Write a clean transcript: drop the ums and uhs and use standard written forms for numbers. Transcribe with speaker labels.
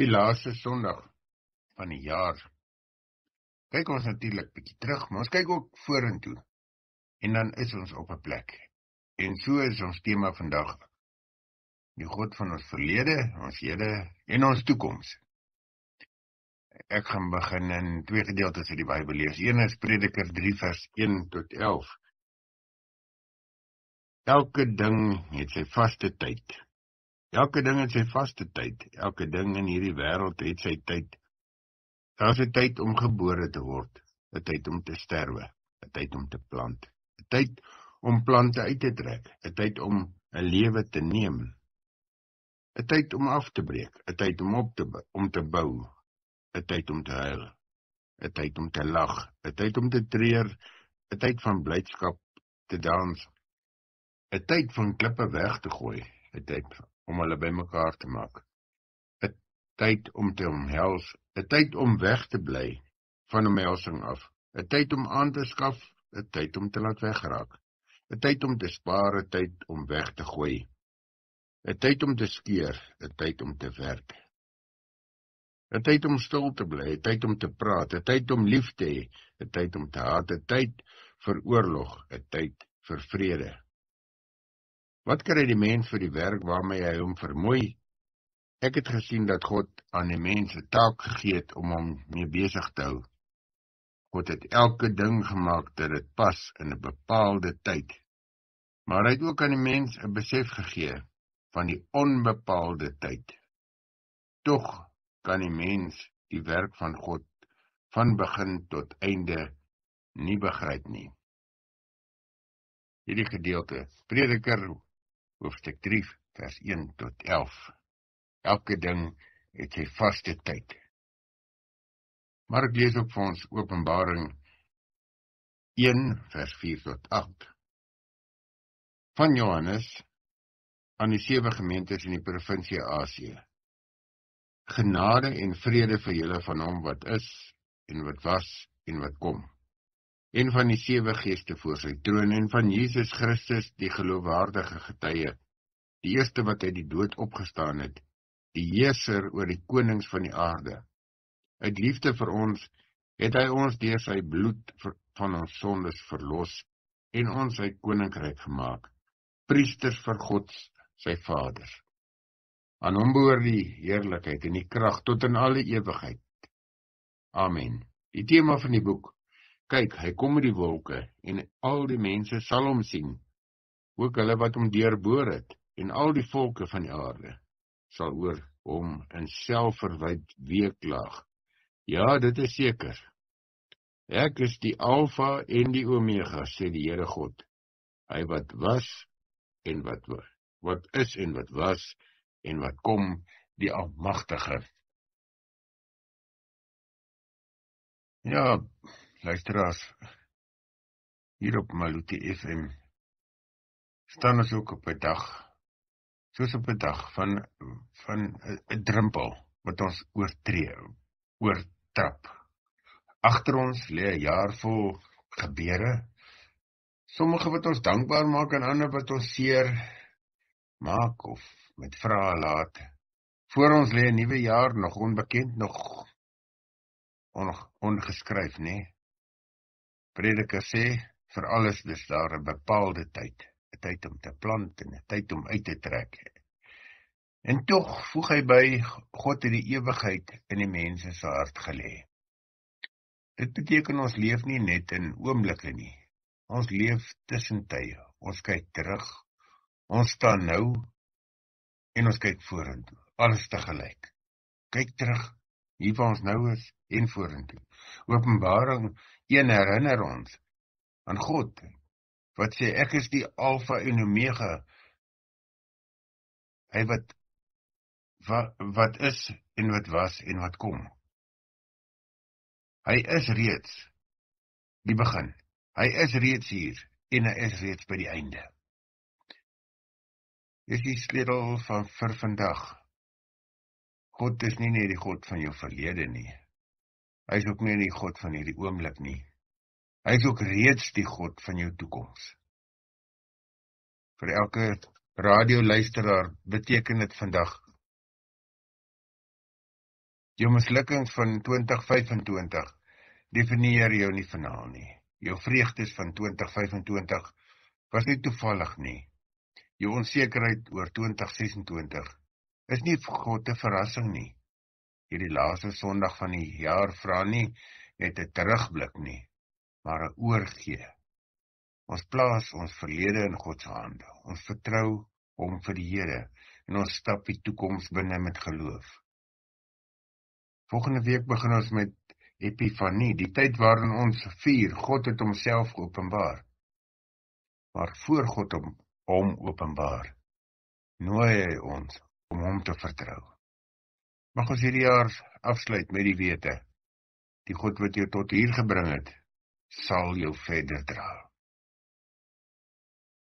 Speaker 1: Die laaste Sondag van die jaar kyk ons natuurlik bietjie terug, maar ons kyk ook vorentoe. En dan is ons op 'n plek. En so is ons tema vandag: die God van ons verlede, ons hede en ons toekoms. Ek gaan begin in 2 gedeeltes uit die Bybel lees. Een is Prediker 3 vers 1 tot 11. Elke ding het sy vaste tyd. Elke ding het sy vaste tyd. Elke ding in hierdie wêreld het sy tyd. Daar is 'n tyd om gebore te word, 'n tyd om te sterwe, 'n tyd om te plant, 'n tyd om plante uit te trek, 'n tyd om 'n lewe te neem, 'n tyd om af te breek, 'n tyd om te bou, 'n tyd om te huil, 'n tyd om te lag, 'n tyd om te treur, 'n tyd van blydskap te dans, 'n tyd van klippe weg te gooi, 'n tyd om hulle bymekaar te maak, 'n tyd om te omhels, 'n tyd om weg te bly van omhelsing af, 'n tyd om aan te skaf, 'n tyd om te laat wegraak, 'n tyd om te spaar, 'n tyd om weg te gooi, 'n tyd om te skeur, 'n tyd om te werk, 'n tyd om stil te bly, 'n tyd om te praat, 'n tyd om lief te hê, 'n tyd om te haat, 'n tyd vir oorlog, 'n tyd vir vrede. Wat kry die mens vir die werk waarmee hy hom vermoei? Ek het gesien dat God aan die mens 'n taak gegee het om hom mee besig te hou. God het elke ding gemaak dat dit pas in 'n bepaalde tyd. Maar hy het ook aan die mens 'n besef gegee van die onbepaalde tyd. Tog kan die mens die werk van God van begin tot einde nie begryp nie. Hierdie gedeelte, Prediker hoofstuk 3 vers 1 tot 11. Elke ding het sy vaste tyd. Maar ek lees ook vir ons Openbaring 1 vers 4 tot 8. Van Johannes aan die 7 gemeentes in die provinsie Asië. Genade en vrede vir julle van hom wat is, en wat was, en wat kom. En van die 7 geeste voor sy troon, en van Jesus Christus, die geloofwaardige getuie, die eerste wat uit die dood opgestaan het, die heerser oor die konings van die aarde. Uit liefde vir ons het hy ons deur sy bloed van ons sondes verlos en ons sy koninkryk gemaak, priesters vir God sy Vader. Aan hom behoort die heerlikheid en die krag tot in alle ewigheid. Amen. Die tema van die boek: kyk, hy kom met die wolke, en al die mense sal hom sien, ook hulle wat hom deurboor het, en al die volke van die aarde sal oor hom in selfverwyd weeklaag. Ja, dit is seker. Ek is die Alfa en die Omega, sê die Here God, hy wat was en wat is en wat was en wat kom, die Almagtige. Ja, luisteraars, hier op Maluti FM staan ons ook op 'n dag, soos op 'n dag van 'n drempel wat ons oortrap. Agter ons lê 'n jaar vol gebeure, sommige wat ons dankbaar maak en ander wat ons seer maak of met vrae laat. Voor ons lê 'n nuwe jaar, nog onbekend, nog ongeskryf, nee. Prediker sê, vir alles is daar 'n bepaalde tyd, 'n tyd om te plant en 'n tyd om uit te trek. En tog voeg hy by, God het die ewigheid in die mense se hart gelê. Dit beteken ons leef nie net in oomblikke nie. Ons leef tussen tye. Ons kyk terug, ons staan nou en ons kyk vorentoe. Alles tegelyk. Kyk terug, hier waar ons nou is en vorentoe. Openbaring 1 herinner ons aan God wat sê, ek is die Alpha en Omega, hy wat is en wat was en wat kom. Hy is reeds die begin. Hy is reeds hier en hy is reeds by die einde. Dis die sleutel vir vandag. God is nie net die God van jou verlede nie. Hy is ook nie die God van hierdie oomblik nie. Hy is ook reeds die God van jou toekoms. Vir elke radioluisteraar beteken dit vandag, jou mislukkings van 2025 definieer jou nie finaal nie. Jou vreugdes van 2025 was nie toevallig nie. Jou onsekerheid oor 2026 is nie vir God 'n verrassing nie. Hierdie laaste Sondag van die jaar vra nie net 'n terugblik nie, maar 'n oorgee. Ons plaas ons verlede in God se hande. Ons vertrou hom vir die Here en ons stap die toekoms binne met geloof. Volgende week begin ons met Epifanie, die tyd waarin ons vier, God het homself geopenbaar. Maar voor God hom openbaar, nooi hy ons om hom te vertrou. Mag ons hierdie jaar afsluit met die wete, die God wat jou tot hier gebring het, sal jou verder dra.